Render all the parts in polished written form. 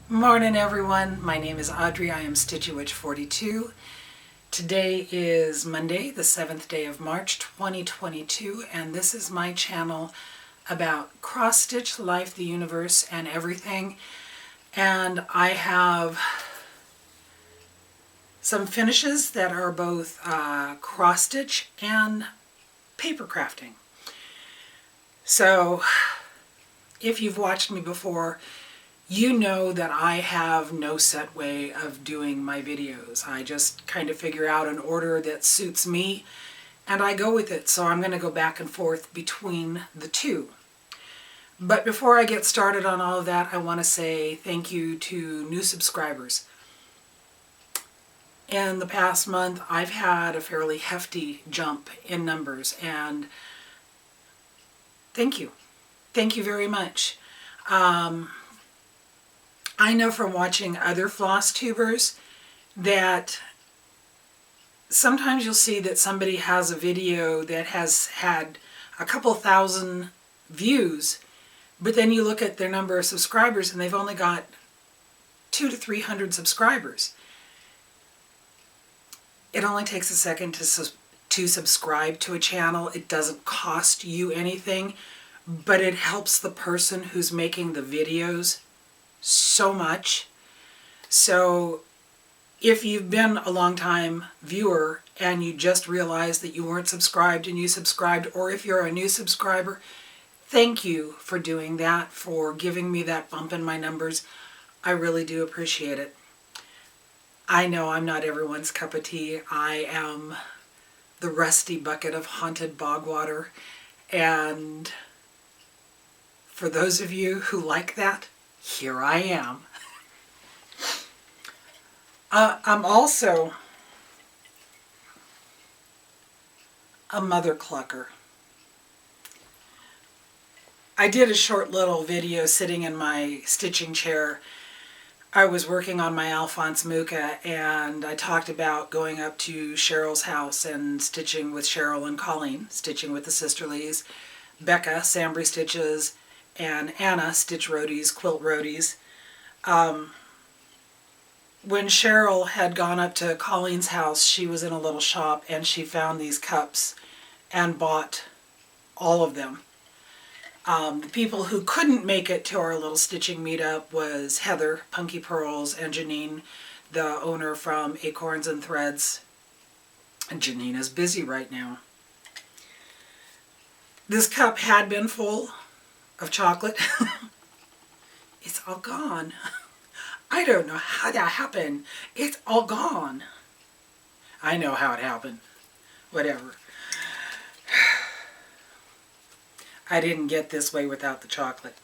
Morning everyone, my name is Audrey, I am StitchWitch42. Today is Monday, the 7th day of March 2022, and this is my channel about cross-stitch, life, the universe, and everything. And I have some finishes that are both cross-stitch and paper crafting. So if you've watched me before, you know that I have no set way of doing my videos. I just kind of figure out an order that suits me and I go with it. So I'm going to go back and forth between the two. But before I get started on all of that, I want to say thank you to new subscribers. In the past month, I've had a fairly hefty jump in numbers, and thank you. Thank you very much. I know from watching other Flosstubers that sometimes you'll see that somebody has a video that has had a couple thousand views, but then you look at their number of subscribers and they've only got 200 to 300 subscribers. It only takes a second to subscribe to a channel. It doesn't cost you anything, but it helps the person who's making the videos so much. So if you've been a long time viewer and you just realized that you weren't subscribed and you subscribed, or if you're a new subscriber, thank you for doing that, for giving me that bump in my numbers. I really do appreciate it. I know I'm not everyone's cup of tea. I am the rusty bucket of haunted bog water, and for those of you who like that, here I am. I'm also a Mother Clucker. I did a short little video sitting in my stitching chair. I was working on my Alphonse Mucha, and I talked about going up to Cheryl's house and stitching with Cheryl and Colleen, stitching with the sisterlies, Becca, Sambry Stitches, and Anna, Stitch Roadies, Quilt Roadies. When Cheryl had gone up to Colleen's house, she was in a little shop and she found these cups and bought all of them. The people who couldn't make it to our little stitching meetup was Heather, Punky Pearls, and Jeanine, the owner from Acorns and Threads. And Jeanine is busy right now. This cup had been full of chocolate. It's all gone. I don't know how that happened. It's all gone. I know how it happened. Whatever. I didn't get this way without the chocolate.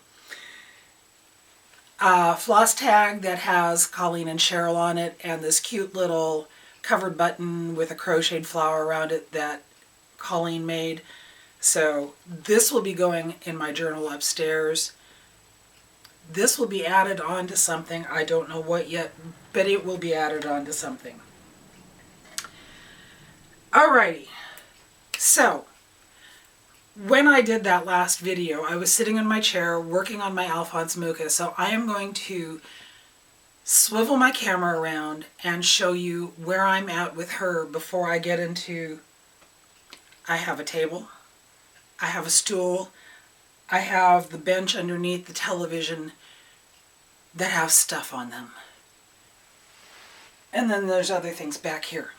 Floss tag that has Colleen and Cheryl on it, and this cute little covered button with a crocheted flower around it that Colleen made. So this will be going in my journal upstairs. This will be added on to something. I don't know what yet, but it will be added on to something. Alrighty. So when I did that last video, I was sitting in my chair working on my Alphonse Mucha. So I am going to swivel my camera around and show you where I'm at with her before I get into, I have a table. I have a stool, I have the bench underneath the television that have stuff on them. And then there's other things back here.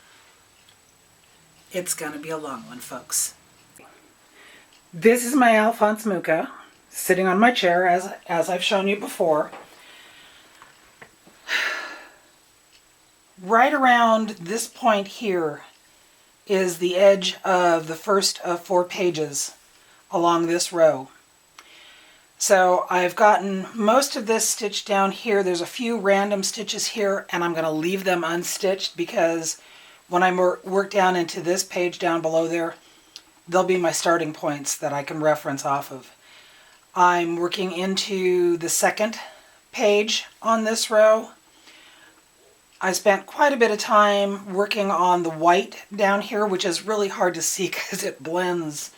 It's going to be a long one, folks. This is my Alphonse Mucha, sitting on my chair as I've shown you before. Right around this point here is the edge of the first of 4 pages along this row. So I've gotten most of this stitched down here. There's a few random stitches here, and I'm going to leave them unstitched because when I work down into this page down below there, they'll be my starting points that I can reference off of. I'm working into the second page on this row. I spent quite a bit of time working on the white down here, which is really hard to see because it blends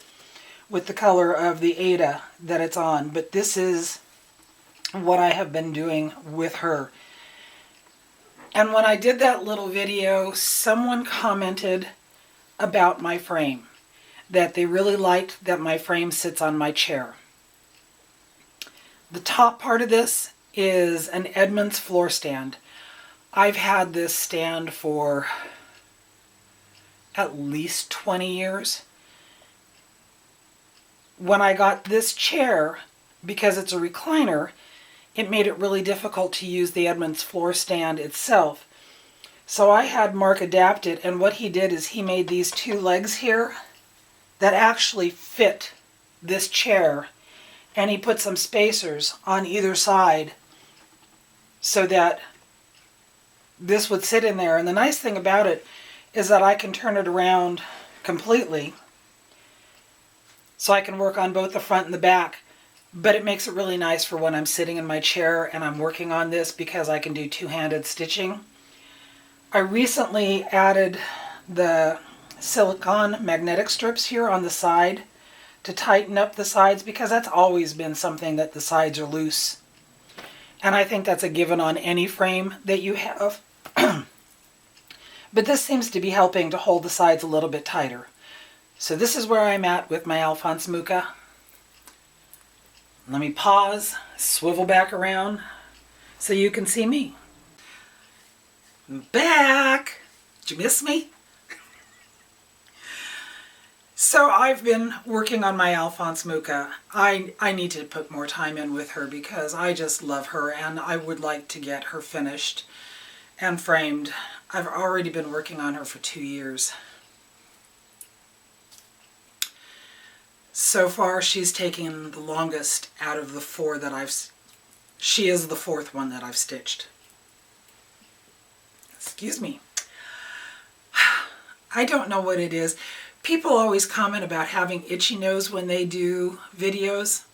with the color of the Ada that it's on. But this is what I have been doing with her. And when I did that little video, someone commented about my frame, that they really liked that my frame sits on my chair. The top part of this is an Edmunds floor stand. I've had this stand for at least 20 years. When I got this chair, because it's a recliner, it made it really difficult to use the Edmunds floor stand itself. So I had Mark adapt it, and what he did is he made these two legs here that actually fit this chair, and he put some spacers on either side so that this would sit in there. And the nice thing about it is that I can turn it around completely, so I can work on both the front and the back. But it makes it really nice for when I'm sitting in my chair and I'm working on this, because I can do two-handed stitching. I recently added the silicone magnetic strips here on the side to tighten up the sides, because that's always been something that the sides are loose. And I think that's a given on any frame that you have. But this seems to be helping to hold the sides a little bit tighter. So this is where I'm at with my Alphonse Mucha. Let me pause, swivel back around so you can see me. I'm back! Did you miss me? So I've been working on my Alphonse Mucha. I need to put more time in with her, because I just love her and I would like to get her finished and framed. I've already been working on her for 2 years. So far she's taken the longest out of the 4 that she is the 4th one that I've stitched. Excuse me. I don't know what it is. People always comment about having itchy nose when they do videos.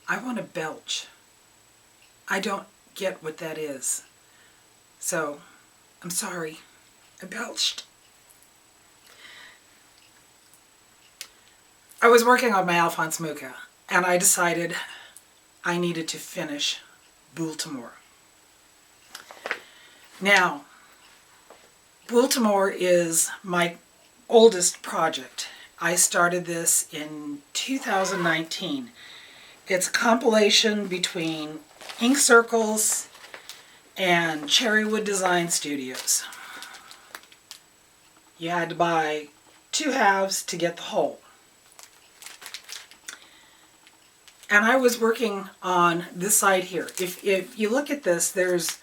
I want to belch. I don't get what that is. So, I'm sorry. I belched. I was working on my Alphonse Mucha, and I decided I needed to finish Baltimore. Now, Baltimore is my oldest project. I started this in 2019. It's a compilation between Ink Circles and Cherrywood Design Studios. You had to buy 2 halves to get the whole. And I was working on this side here. If you look at this, there's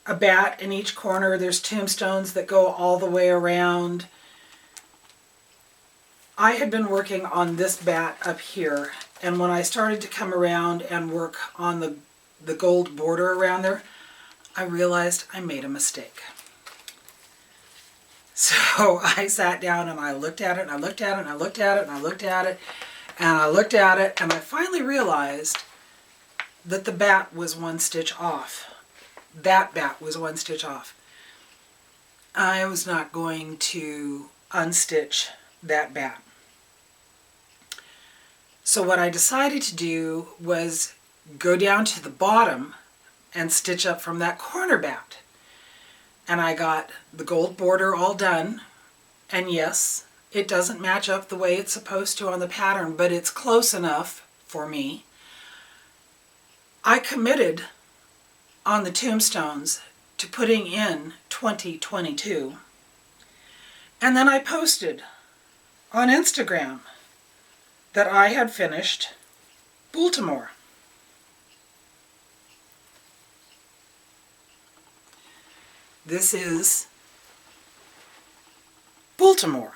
a bat in each corner. There's tombstones that go all the way around. I had been working on this bat up here, and when I started to come around and work on the gold border around there, I realized I made a mistake. So I sat down and I looked at it, and I looked at it, and I looked at it, and I looked at it, and I looked at it, and I finally realized that the bat was 1 stitch off. That bat was 1 stitch off. I was not going to unstitch that bat. So what I decided to do was go down to the bottom and stitch up from that corner bat. And I got the gold border all done, and yes, it doesn't match up the way it's supposed to on the pattern, but it's close enough for me. I committed on the tombstones to putting in 2022, and then I posted on Instagram that I had finished Baltimore. This is Baltimore.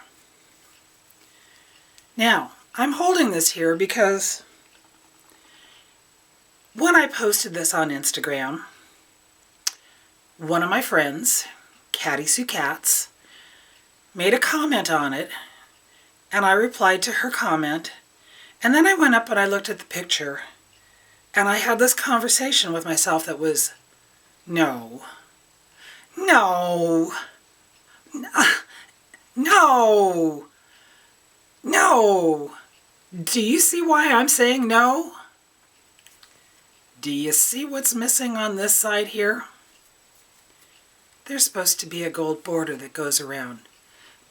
Now, I'm holding this here because when I posted this on Instagram, one of my friends, Catty Sue Cats, made a comment on it, and I replied to her comment, and then I went up and I looked at the picture, and I had this conversation with myself that was, no, no, no, no. Do you see why I'm saying no? Do you see what's missing on this side here? There's supposed to be a gold border that goes around.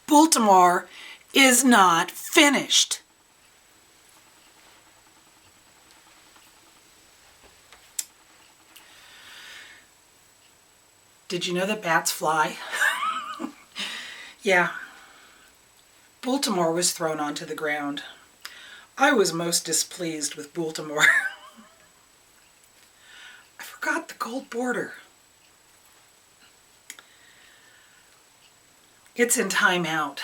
Baltimore is not finished. Did you know that bats fly? Yeah. Baltimore was thrown onto the ground. I was most displeased with Baltimore. I forgot the gold border. It's in timeout.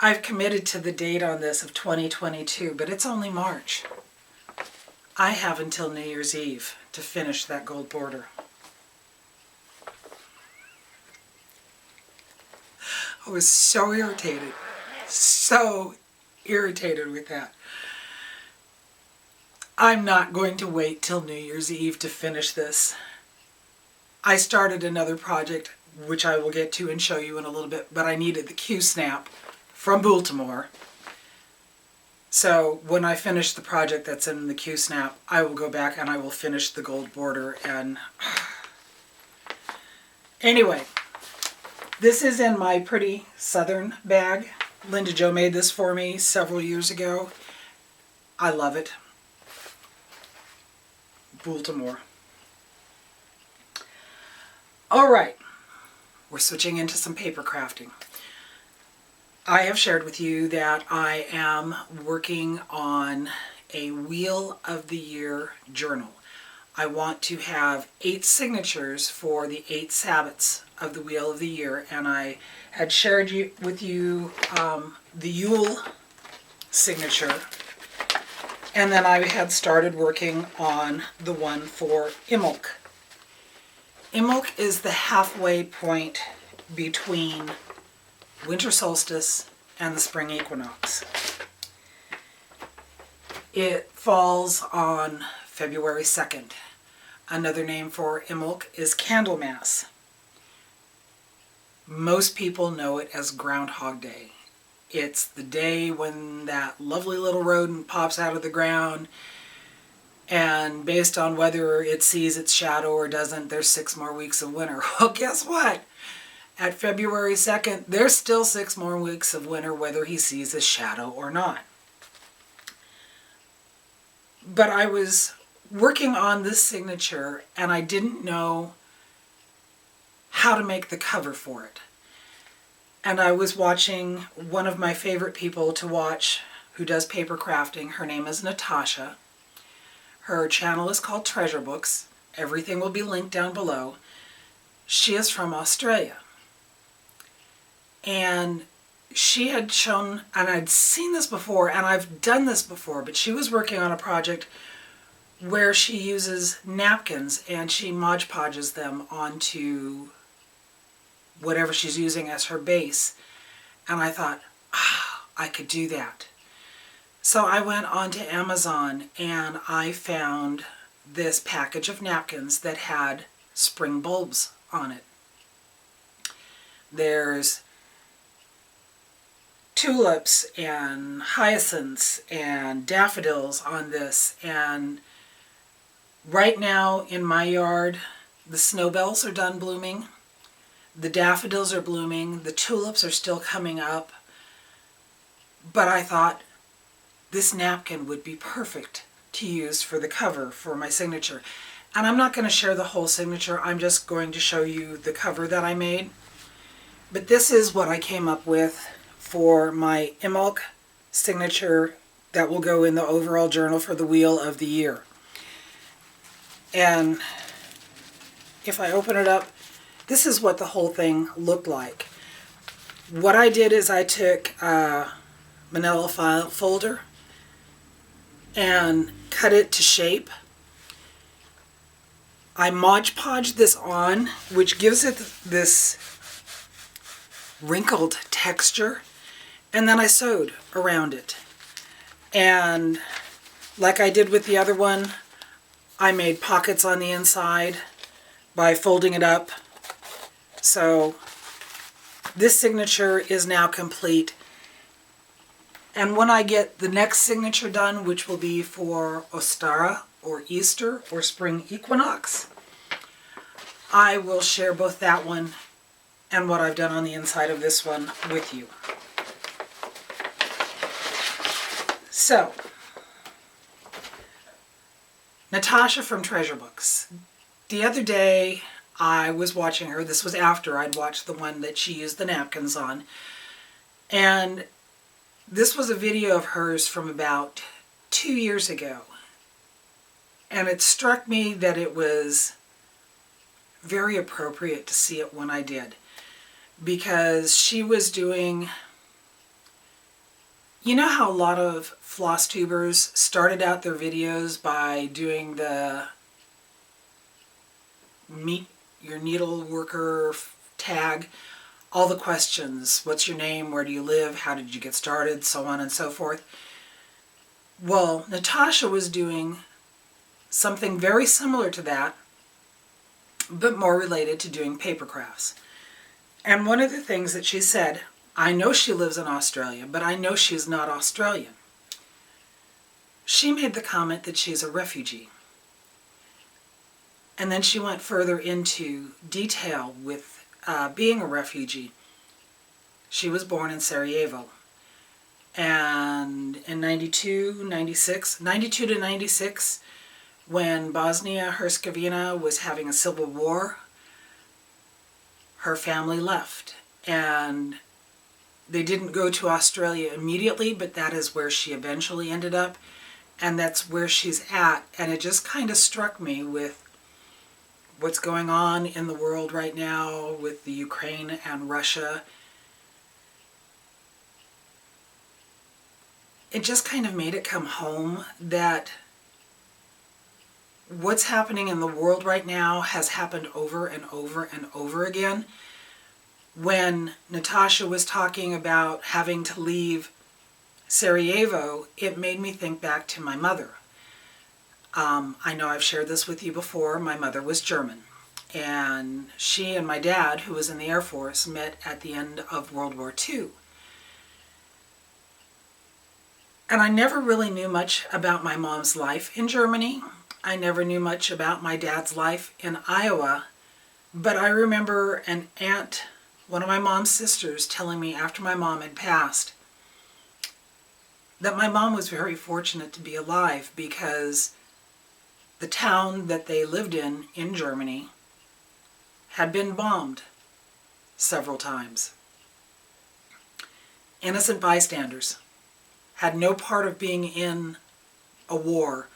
I've committed to the date on this of 2022, but it's only March. I have until New Year's Eve to finish that gold border. I was so irritated with that. I'm not going to wait till New Year's Eve to finish this. I started another project, which I will get to and show you in a little bit, but I needed the Q-snap from Baltimore. So when I finish the project that's in the Q-snap, I will go back and I will finish the gold border. And anyway, this is in my pretty southern bag. Linda Jo made this for me several years ago. I love it. Baltimore. All right, we're switching into some paper crafting. I have shared with you that I am working on a Wheel of the Year journal. I want to have 8 signatures for the 8 Sabbats of the Wheel of the Year, and I had shared with you the Yule signature, and then I had started working on the one for Imbolc. Imbolc is the halfway point between winter solstice and the spring equinox. It falls on February 2nd. Another name for Imbolc is Candlemas. Most people know it as Groundhog Day. It's the day when that lovely little rodent pops out of the ground, and based on whether it sees its shadow or doesn't, there's 6 more weeks of winter. Well, guess what? At February 2nd, there's still 6 more weeks of winter whether he sees his shadow or not. But I was working on this signature and I didn't know how to make the cover for it. And I was watching one of my favorite people to watch who does paper crafting. Her name is Natasha. Her channel is called Treasure Books. Everything will be linked down below. She is from Australia. And she had shown, and I'd seen this before, and I've done this before, but she was working on a project where she uses napkins and she Mod Podges them onto whatever she's using as her base. And I thought, I could do that. So I went onto Amazon and I found this package of napkins that had spring bulbs on it. There's tulips and hyacinths and daffodils on this, and right now in my yard the snowbells are done blooming, the daffodils are blooming, the tulips are still coming up, but I thought this napkin would be perfect to use for the cover for my signature. And I'm not going to share the whole signature, I'm just going to show you the cover that I made. But this is what I came up with for my Imbolc signature that will go in the overall journal for the Wheel of the Year. And if I open it up, this is what the whole thing looked like. What I did is I took a manila file folder and cut it to shape. I Mod Podged this on, which gives it this wrinkled texture, and then I sewed around it. And like I did with the other one, I made pockets on the inside by folding it up. So this signature is now complete. And when I get the next signature done, which will be for Ostara or Easter or spring equinox. I will share both that one and what I've done on the inside of this one with you. So, Natasha from Treasure Books. The other day I was watching her. This was after I'd watched the one that she used the napkins on. And this was a video of hers from about 2 years ago. And it struck me that it was very appropriate to see it when I did. Because she was doing... You know how a lot of floss tubers started out their videos by doing the meet your needle worker tag, all the questions, what's your name, where do you live, how did you get started, so on and so forth. Well, Natasha was doing something very similar to that, but more related to doing paper crafts. And one of the things that she said, I know she lives in Australia, but I know she's not Australian. She made the comment that she's a refugee. And then she went further into detail with being a refugee. She was born in Sarajevo. And in 92 to 96, when Bosnia-Herzegovina was having a civil war, her family left. And they didn't go to Australia immediately, but that is where she eventually ended up. And that's where she's at. And it just kind of struck me with what's going on in the world right now with the Ukraine and Russia. It just kind of made it come home that what's happening in the world right now has happened over and over and over again. When Natasha was talking about having to leave Sarajevo, it made me think back to my mother. I know I've shared this with you before. My mother was German, and she and my dad, who was in the Air Force, met at the end of World War II. And I never really knew much about my mom's life in Germany. I never knew much about my dad's life in Iowa, but I remember an aunt, one of my mom's sisters, telling me after my mom had passed that my mom was very fortunate to be alive because the town that they lived in Germany had been bombed several times. Innocent bystanders had no part of being in a war,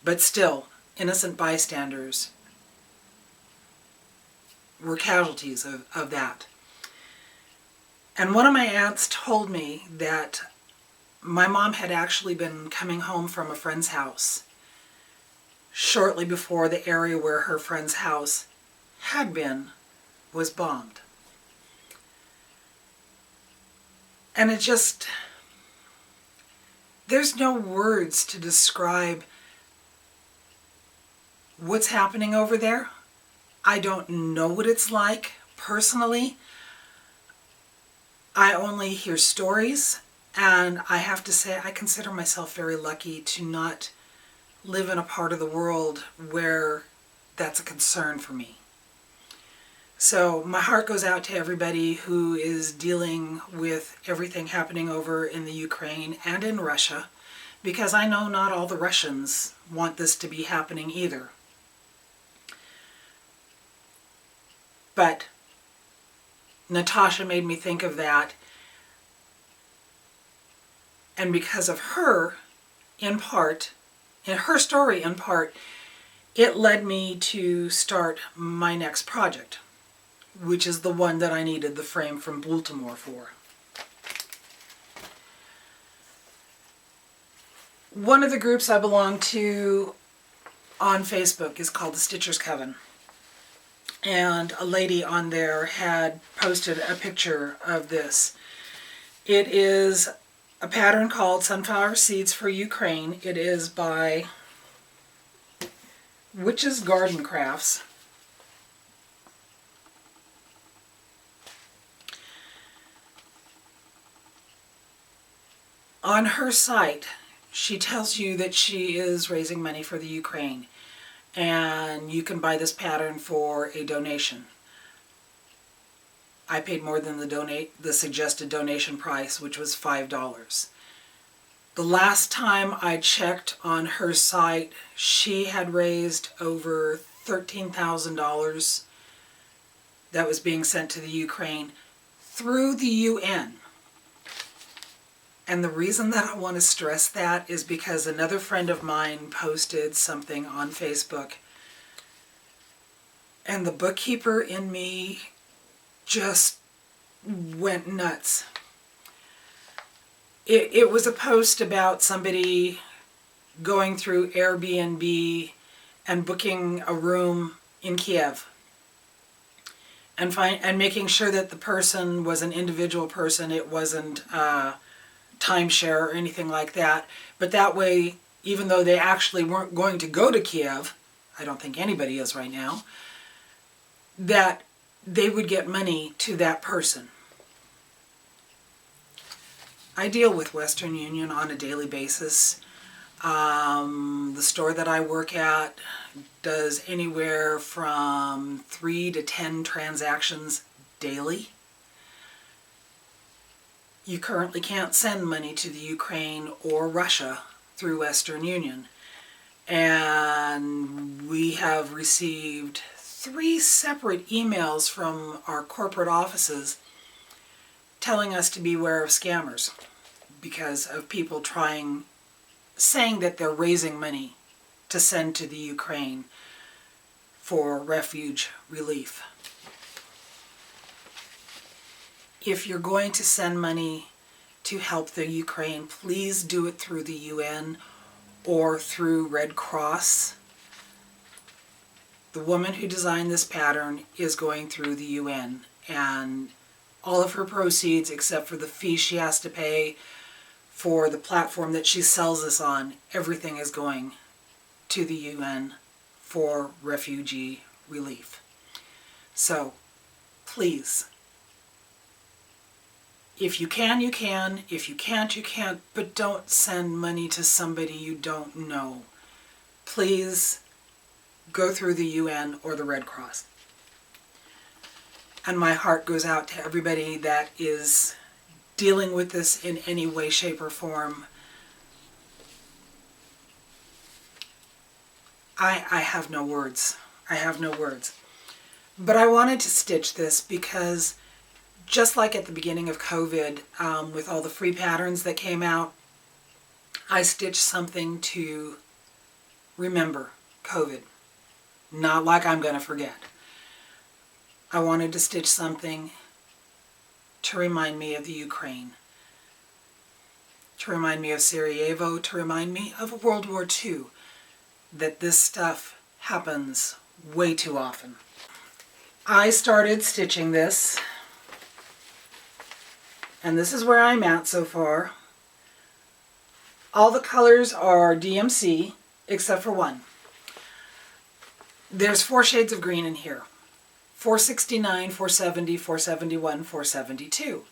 but still, innocent bystanders were casualties of that. And one of my aunts told me that my mom had actually been coming home from a friend's house shortly before the area where her friend's house had been was bombed. And it just, there's no words to describe what's happening over there. I don't know what it's like personally. I only hear stories, and I have to say I consider myself very lucky to not live in a part of the world where that's a concern for me. So my heart goes out to everybody who is dealing with everything happening over in the Ukraine and in Russia, because I know not all the Russians want this to be happening either. But Natasha made me think of that, and because of her, in part, in her story in part, it led me to start my next project, which is the one that I needed the frame from Baltimore for. One of the groups I belong to on Facebook is called the Stitchers Coven. And a lady on there had posted a picture of this. It is a pattern called Sunflower Seeds for Ukraine. It is by Witch's Garden Crafts. On her site, she tells you that she is raising money for the Ukraine, and you can buy this pattern for a donation. I paid more than the suggested donation price, which was $5. The last time I checked on her site, she had raised over $13,000 that was being sent to the Ukraine through the UN. And the reason that I want to stress that is because another friend of mine posted something on Facebook, and the bookkeeper in me just went nuts. It was a post about somebody going through Airbnb and booking a room in Kiev and making sure that the person was an individual person. It wasn't timeshare or anything like that. But that way, even though they actually weren't going to go to Kiev, I don't think anybody is right now, that they would get money to that person. I deal with Western Union on a daily basis. The store that I work at does anywhere from 3 to 10 transactions daily. You currently can't send money to the Ukraine or Russia through Western Union. And we have received 3 separate emails from our corporate offices telling us to beware of scammers because of people saying that they're raising money to send to the Ukraine for refuge relief. If you're going to send money to help the Ukraine, please do it through the UN or through Red Cross. The woman who designed this pattern is going through the UN, and all of her proceeds, except for the fee she has to pay for the platform that she sells this on, everything is going to the UN for refugee relief. So, please, if you can, you can. If you can't, you can't. But don't send money to somebody you don't know. Please go through the UN or the Red Cross. And my heart goes out to everybody that is dealing with this in any way, shape, or form. I have no words. I have no words. But I wanted to stitch this because just like at the beginning of COVID, with all the free patterns that came out, I stitched something to remember COVID. Not like I'm going to forget. I wanted to stitch something to remind me of the Ukraine, to remind me of Sarajevo, to remind me of World War II, that this stuff happens way too often. I started stitching this, and this is where I'm at so far. All the colors are DMC, except for one. There's 4 shades of green in here. 469, 470, 471, 472.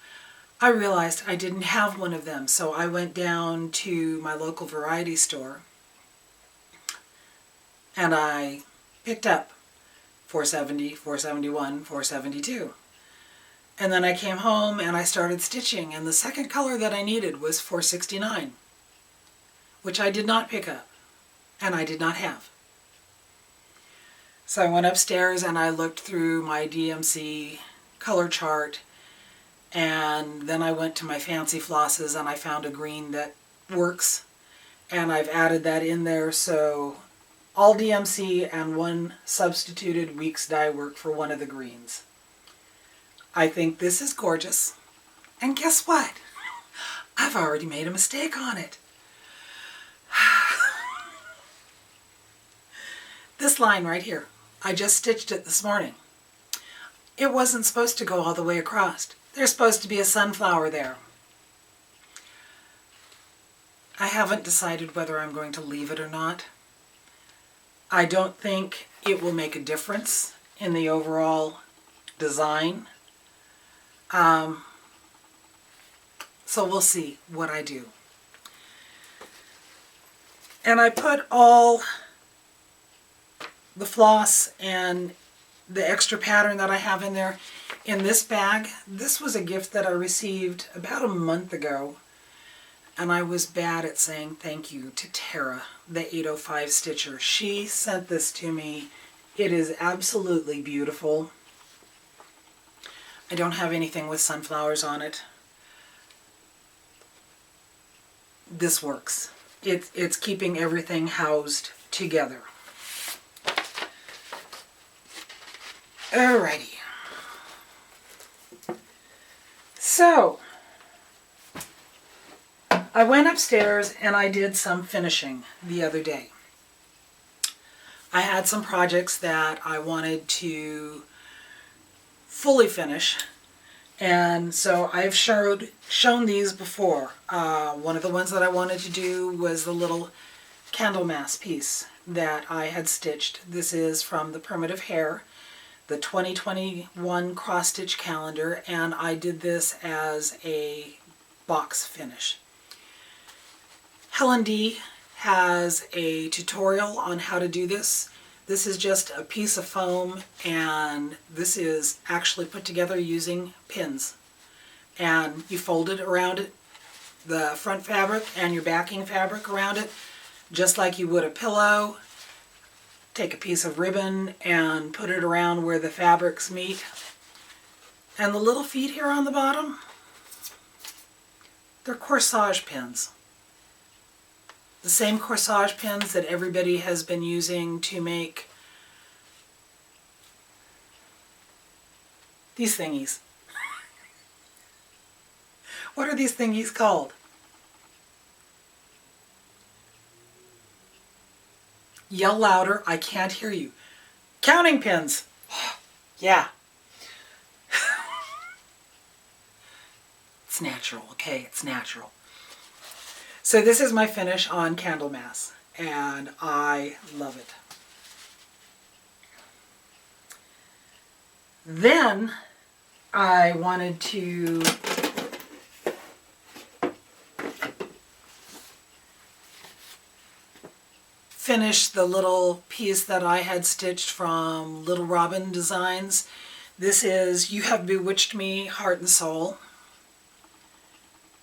I realized I didn't have one of them, so I went down to my local variety store and I picked up 470, 471, 472. And then I came home and I started stitching, and the second color that I needed was 469, which I did not pick up and I did not have. So I went upstairs and I looked through my DMC color chart, and then I went to my fancy flosses and I found a green that works, and I've added that in there, so all DMC and 1 substituted weeks dye work for one of the greens. I think this is gorgeous, and guess what? I've already made a mistake on it. This line right here, I just stitched it this morning. It wasn't supposed to go all the way across. There's supposed to be a sunflower there. I haven't decided whether I'm going to leave it or not. I don't think it will make a difference in the overall design. So we'll see what I do. And I put all the floss and the extra pattern that I have in there in this bag. This was a gift that I received about a month ago, and I was bad at saying thank you to Tara, the 805 Stitcher. She sent this to me. It is absolutely beautiful. I don't have anything with sunflowers on it. This works. It's keeping everything housed together. Alrighty. So, I went upstairs and I did some finishing the other day. I had some projects that I wanted to fully finish, and so I've shown these before. One of the ones that I wanted to do was the little Candlemas piece that I had stitched. This is from the Primitive Hare, the 2021 cross stitch calendar, and I did this as a box finish. Helen D has a tutorial on how to do this. This is just a piece of foam, and this is actually put together using pins. And you fold it around it, the front fabric and your backing fabric around it, just like you would a pillow. Take a piece of ribbon and put it around where the fabrics meet. And the little feet here on the bottom, they're corsage pins. The same corsage pins that everybody has been using to make these thingies. What are these thingies called? Yell louder, I can't hear you. Counting pins. Yeah. It's natural, okay? It's natural. So this is my finish on Candlemas, and I love it. Then I wanted to finish the little piece that I had stitched from Little Robin Designs. This is You Have Bewitched Me, Heart and Soul.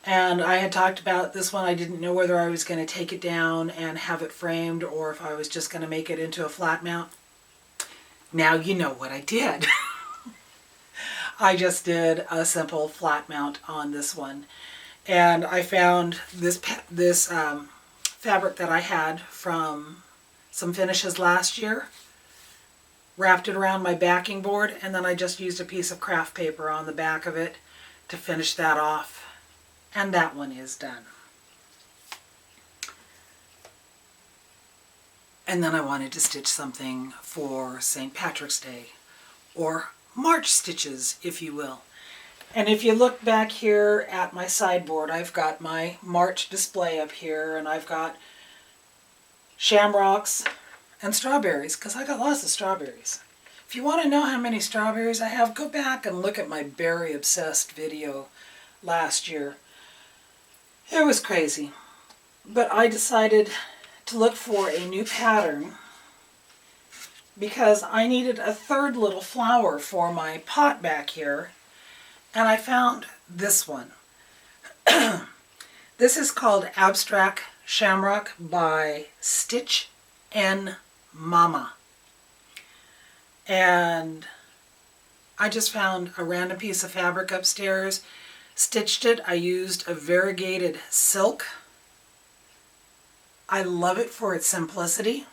And I had talked about this one. I didn't know whether I was going to take it down and have it framed or if I was just going to make it into a flat mount. Now you know what I did. I just did a simple flat mount on this one. And I found this fabric that I had from some finishes last year, wrapped it around my backing board, and then I just used a piece of craft paper on the back of it to finish that off. And that one is done. And then I wanted to stitch something for St. Patrick's Day, or March stitches, if you will. And if you look back here at my sideboard, I've got my March display up here, and I've got shamrocks and strawberries, because I got lots of strawberries. If you want to know how many strawberries I have, go back and look at my berry obsessed video last year. It was crazy, but I decided to look for a new pattern because I needed a third little flower for my pot back here, and I found this one. This is called Abstract Shamrock by StitchNMomma. And I just found a random piece of fabric upstairs, stitched it. I used a variegated silk. I love it for its simplicity.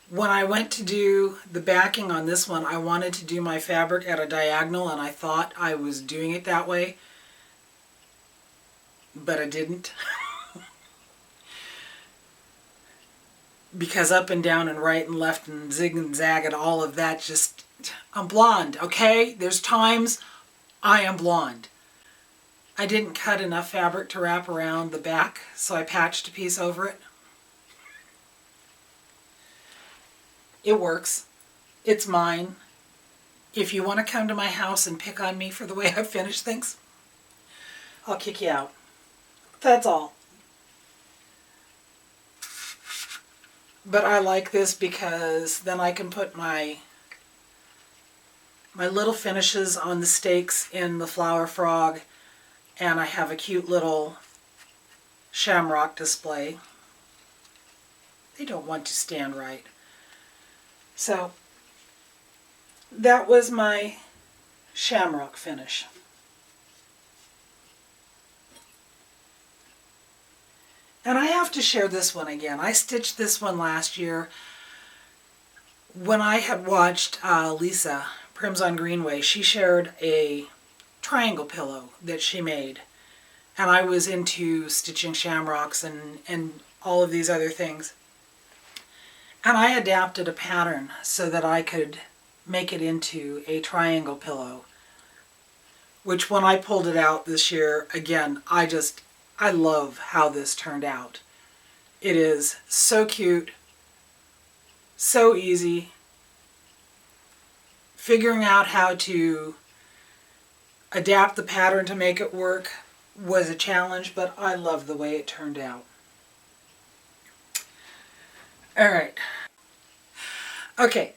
When I went to do the backing on this one, I wanted to do my fabric at a diagonal, and I thought I was doing it that way, but I didn't. Because up and down and right and left and zig and zag and all of that, just, I'm blonde, okay? There's times I am blonde. I didn't cut enough fabric to wrap around the back, so I patched a piece over it. It works. It's mine. If you want to come to my house and pick on me for the way I finish things, I'll kick you out. That's all. But I like this because then I can put my little finishes on the stakes in the flower frog, and I have a cute little shamrock display. They don't want to stand right. So that was my shamrock finish. And I have to share this one again. I stitched this one last year when I had watched Lisa, Prims on Greenway. She shared a triangle pillow that she made. And I was into stitching shamrocks and all of these other things. And I adapted a pattern so that I could make it into a triangle pillow. Which when I pulled it out this year, again, I love how this turned out. It is so cute, so easy. Figuring out how to adapt the pattern to make it work was a challenge, but I love the way it turned out. All right. Okay,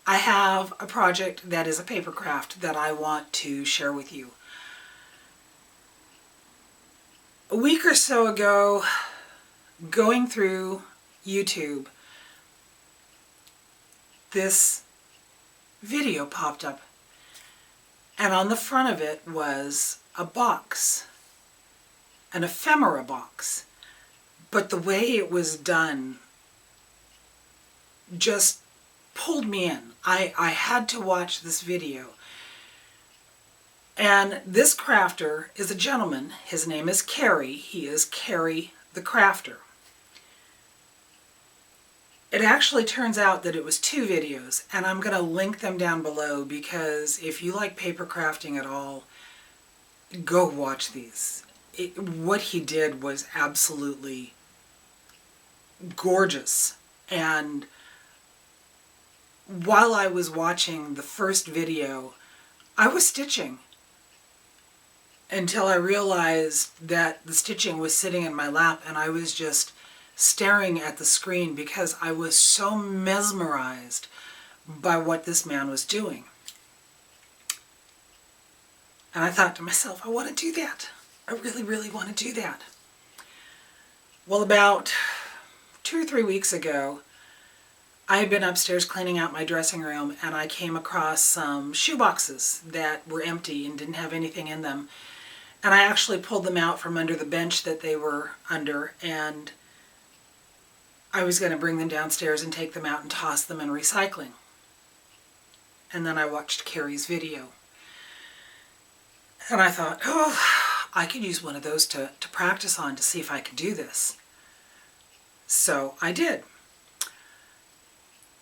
I have a project that is a paper craft that I want to share with you. A week or so ago, going through YouTube, this video popped up, and on the front of it was a box, an ephemera box, but the way it was done just pulled me in. I had to watch this video. And this crafter is a gentleman. His name is Carrie. He is Carrie the Crafter. It actually turns out that it was 2 videos, and I'm going to link them down below because if you like paper crafting at all, go watch these. What he did was absolutely gorgeous. And while I was watching the first video, I was stitching until I realized that the stitching was sitting in my lap and I was just staring at the screen because I was so mesmerized by what this man was doing. And I thought to myself, I want to do that. I really, really want to do that. Well, about 2 or 3 weeks ago, I had been upstairs cleaning out my dressing room and I came across some shoe boxes that were empty and didn't have anything in them. And I actually pulled them out from under the bench that they were under, and I was going to bring them downstairs and take them out and toss them in recycling. And then I watched Carrie's video. And I thought, oh, I could use one of those to practice on to see if I could do this. So I did.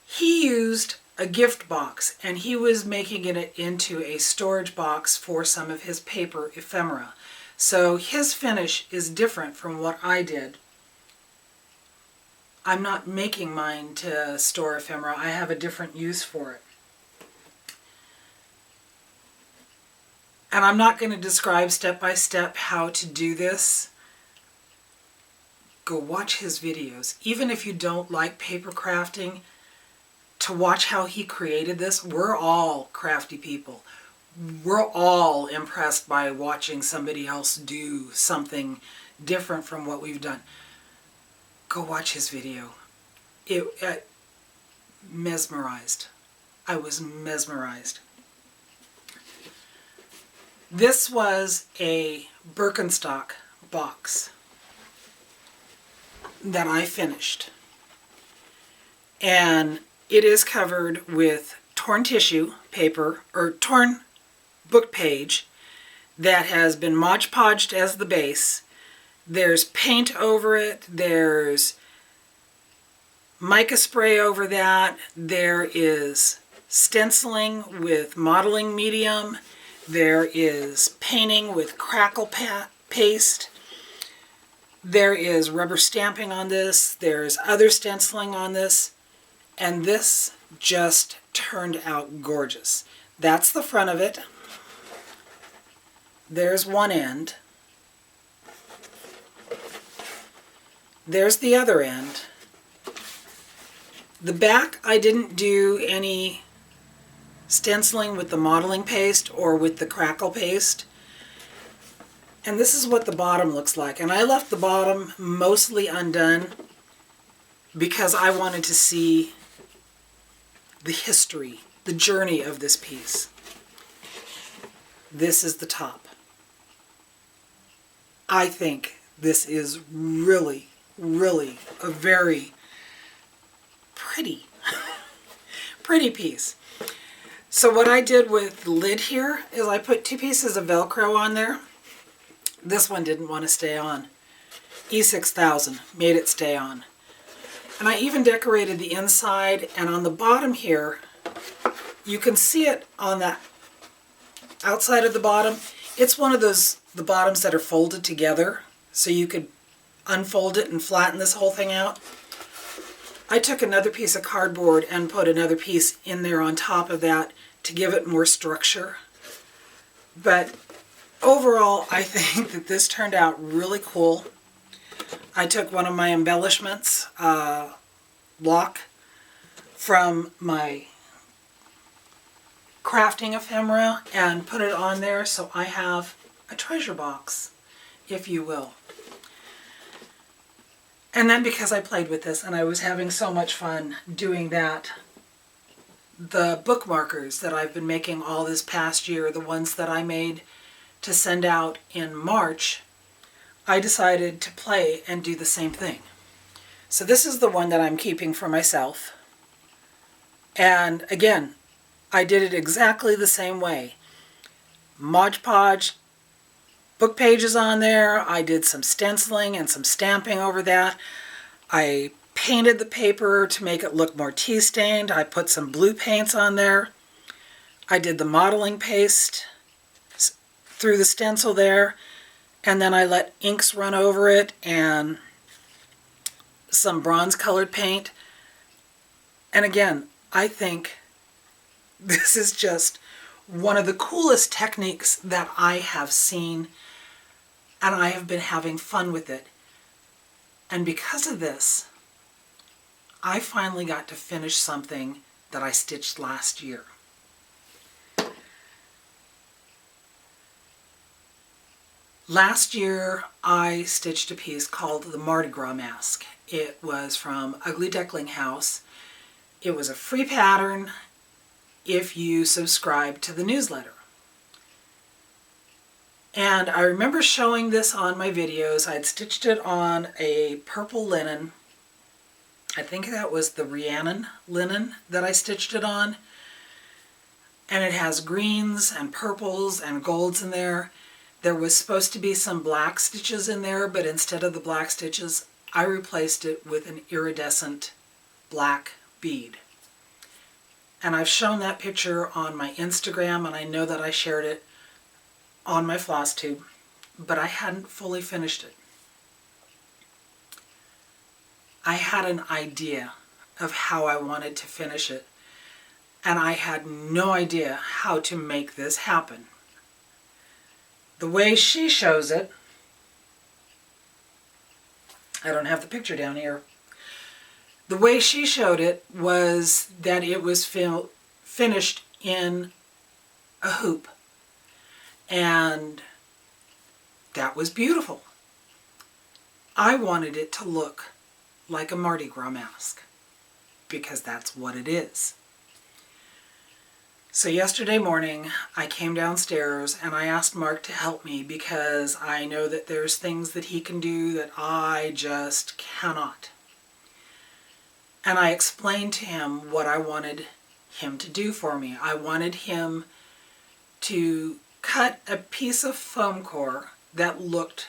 He used a gift box, and he was making it into a storage box for some of his paper ephemera. So his finish is different from what I did. I'm not making mine to store ephemera. I have a different use for it. And I'm not going to describe step by step how to do this. Go watch his videos. Even if you don't like paper crafting, to watch how he created this, we're all crafty people. We're all impressed by watching somebody else do something different from what we've done. Go watch his video. It mesmerized. I was mesmerized. This was a Birkenstock box that I finished. And it is covered with torn tissue paper, or torn book page, that has been Mod Podged as the base. There's paint over it. There's mica spray over that. There is stenciling with modeling medium. There is painting with crackle paste. There is rubber stamping on this. There's other stenciling on this. And this just turned out gorgeous. That's the front of it. There's one end. There's the other end. The back, I didn't do any stenciling with the modeling paste or with the crackle paste. And this is what the bottom looks like. And I left the bottom mostly undone because I wanted to see the history, the journey of this piece. This is the top. I think this is really, really a very pretty, pretty piece. So what I did with the lid here is I put 2 pieces of Velcro on there. This one didn't want to stay on. E6000 made it stay on. And I even decorated the inside, and on the bottom here, you can see it on that outside of the bottom. It's one of those, the bottoms that are folded together, so you could unfold it and flatten this whole thing out. I took another piece of cardboard and put another piece in there on top of that to give it more structure. But overall, I think that this turned out really cool. I took one of my embellishments, block, from my crafting ephemera and put it on there, so I have a treasure box, if you will. And then because I played with this and I was having so much fun doing that, the bookmarkers that I've been making all this past year, the ones that I made to send out in March, I decided to play and do the same thing. So this is the one that I'm keeping for myself. And again, I did it exactly the same way. Mod Podge book pages on there. I did some stenciling and some stamping over that. I painted the paper to make it look more tea stained. I put some blue paints on there. I did the modeling paste through the stencil there, and then I let inks run over it and some bronze colored paint. And again, I think this is just one of the coolest techniques that I have seen, and I have been having fun with it. And because of this, I finally got to finish something that I stitched last year. Last year, I stitched a piece called the Mardi Gras mask. It was from Uglyducklinghouse. It was a free pattern if you subscribe to the newsletter. And I remember showing this on my videos. I had stitched it on a purple linen. I think that was the Rhiannon linen that I stitched it on. And it has greens and purples and golds in there. There was supposed to be some black stitches in there, but instead of the black stitches, I replaced it with an iridescent black bead. And I've shown that picture on my Instagram, and I know that I shared it on my Flosstube, but I hadn't fully finished it. I had an idea of how I wanted to finish it, and I had no idea how to make this happen. The way she shows it, I don't have the picture down here. The way she showed it was that it was finished in a hoop. And that was beautiful. I wanted it to look like a Mardi Gras mask, because that's what it is. So yesterday morning, I came downstairs and I asked Mark to help me because I know that there's things that he can do that I just cannot. And I explained to him what I wanted him to do for me. I wanted him to cut a piece of foam core that looked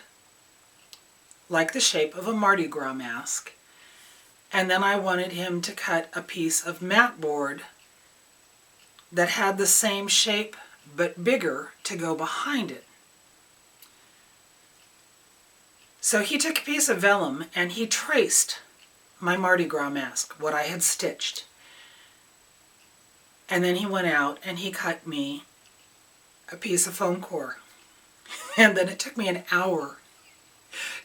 like the shape of a Mardi Gras mask. And then I wanted him to cut a piece of mat board that had the same shape but bigger to go behind it. So he took a piece of vellum and he traced my Mardi Gras mask, what I had stitched. And then he went out and he cut me a piece of foam core. And then it took me an hour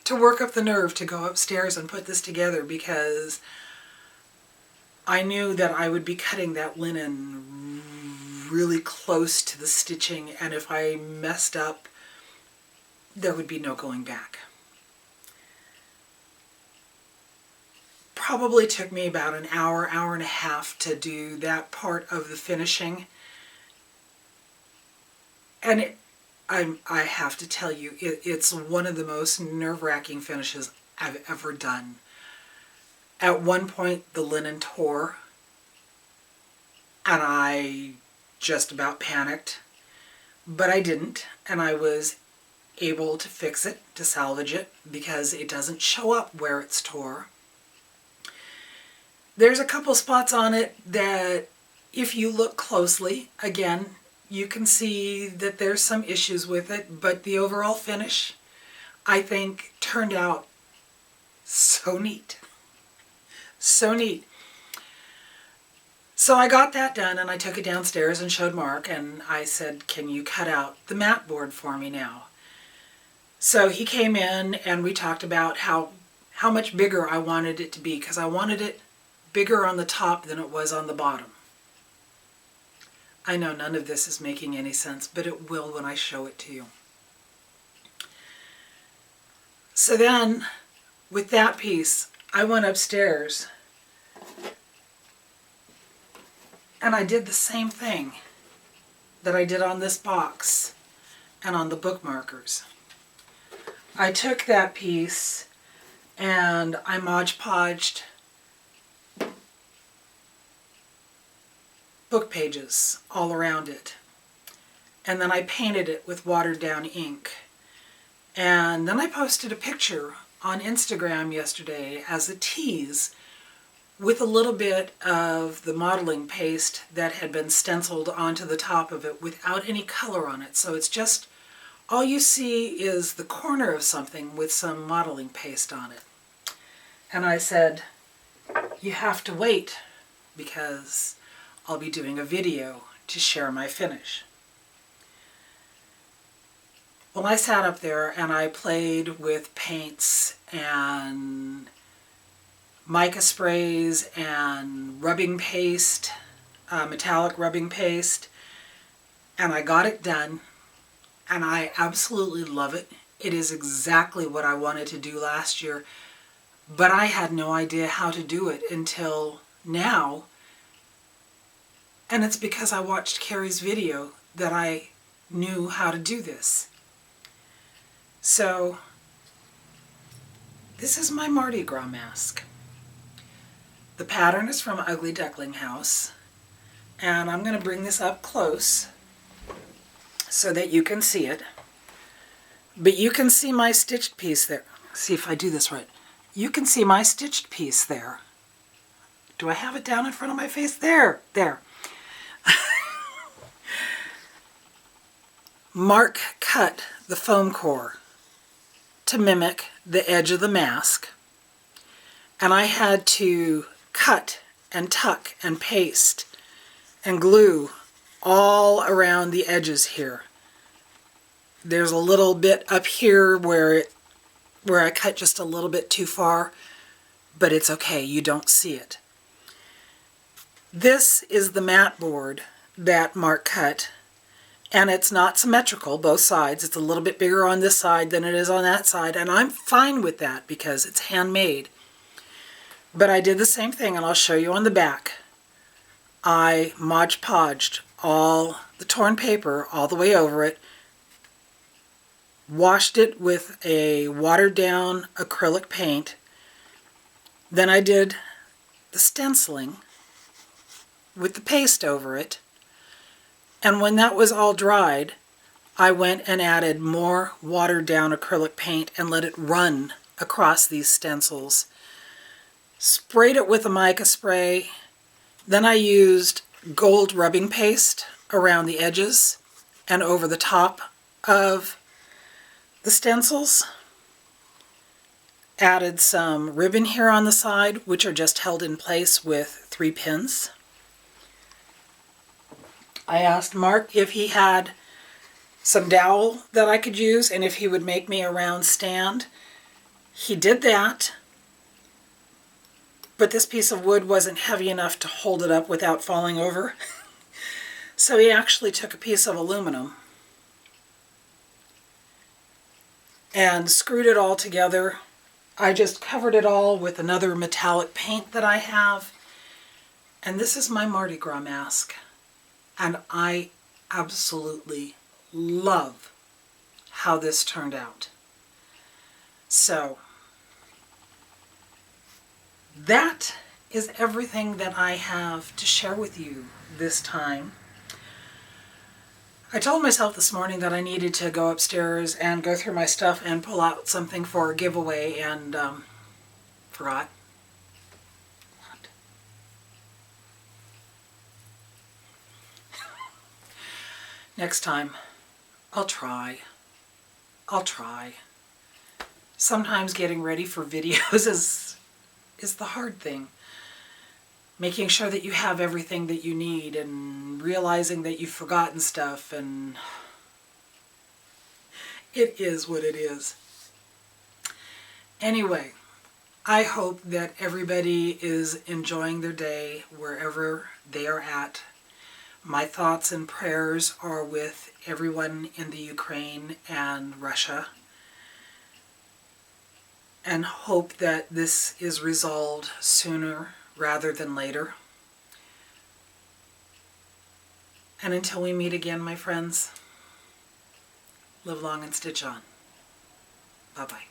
to work up the nerve to go upstairs and put this together, because I knew that I would be cutting that linen really close to the stitching, and if I messed up, there would be no going back. Probably took me about an hour, hour and a half to do that part of the finishing. And I have to tell you, it's one of the most nerve-wracking finishes I've ever done. At one point, the linen tore, and I just about panicked, but I didn't, and I was able to fix it, to salvage it, because it doesn't show up where it's tore. There's a couple spots on it that, if you look closely, again, you can see that there's some issues with it, but the overall finish, I think, turned out so neat. So neat. So I got that done, and I took it downstairs and showed Mark, and I said, can you cut out the mat board for me now? So he came in, and we talked about how much bigger I wanted it to be, because I wanted it bigger on the top than it was on the bottom. I know none of this is making any sense, but it will when I show it to you. So then, with that piece, I went upstairs and I did the same thing that I did on this box and on the bookmarkers. I took that piece and I Mod Podged book pages all around it. And then I painted it with watered down ink. And then I posted a picture on Instagram yesterday as a tease with a little bit of the modeling paste that had been stenciled onto the top of it without any color on it. So it's just, all you see is the corner of something with some modeling paste on it. And I said, you have to wait because I'll be doing a video to share my finish. Well, I sat up there and I played with paints and mica sprays and rubbing paste, metallic rubbing paste, and I got it done, and I absolutely love it. It is exactly what I wanted to do last year, but I had no idea how to do it until now, and it's because I watched Carrie's video that I knew how to do this. So, this is my Mardi Gras mask. The pattern is from Uglyducklinghouse, and I'm going to bring this up close so that you can see it. But you can see my stitched piece there. See if I do this right. You can see my stitched piece there. Do I have it down in front of my face? There, there. Mark cut the foam core to mimic the edge of the mask, and I had to cut and tuck and paste and glue all around the edges here. There's a little bit up here where I cut just a little bit too far, but it's okay, you don't see it. This is the mat board that Mark cut, and it's not symmetrical, both sides. It's a little bit bigger on this side than it is on that side, and I'm fine with that because it's handmade. But I did the same thing, and I'll show you on the back. I Mod Podged all the torn paper all the way over it, washed it with a watered down acrylic paint. Then I did the stenciling with the paste over it. And when that was all dried, I went and added more watered down acrylic paint and let it run across these stencils. Sprayed it with a mica spray. Then I used gold rubbing paste around the edges and over the top of the stencils. Added some ribbon here on the side, which are just held in place with 3 pins. I asked Mark if he had some dowel that I could use and if he would make me a round stand. He did that. but this piece of wood wasn't heavy enough to hold it up without falling over. So he actually took a piece of aluminum and screwed it all together. I just covered it all with another metallic paint that I have. And this is my Mardi Gras mask. And I absolutely love how this turned out. So that is everything that I have to share with you this time. I told myself this morning that I needed to go upstairs and go through my stuff and pull out something for a giveaway, and forgot. What? Next time, I'll try. Sometimes getting ready for videos is the hard thing. Making sure that you have everything that you need and realizing that you've forgotten stuff, and it is what it is. Anyway, I hope that everybody is enjoying their day wherever they are at. My thoughts and prayers are with everyone in the Ukraine and Russia, and hope that this is resolved sooner rather than later. And until we meet again, my friends, live long and stitch on. Bye-bye.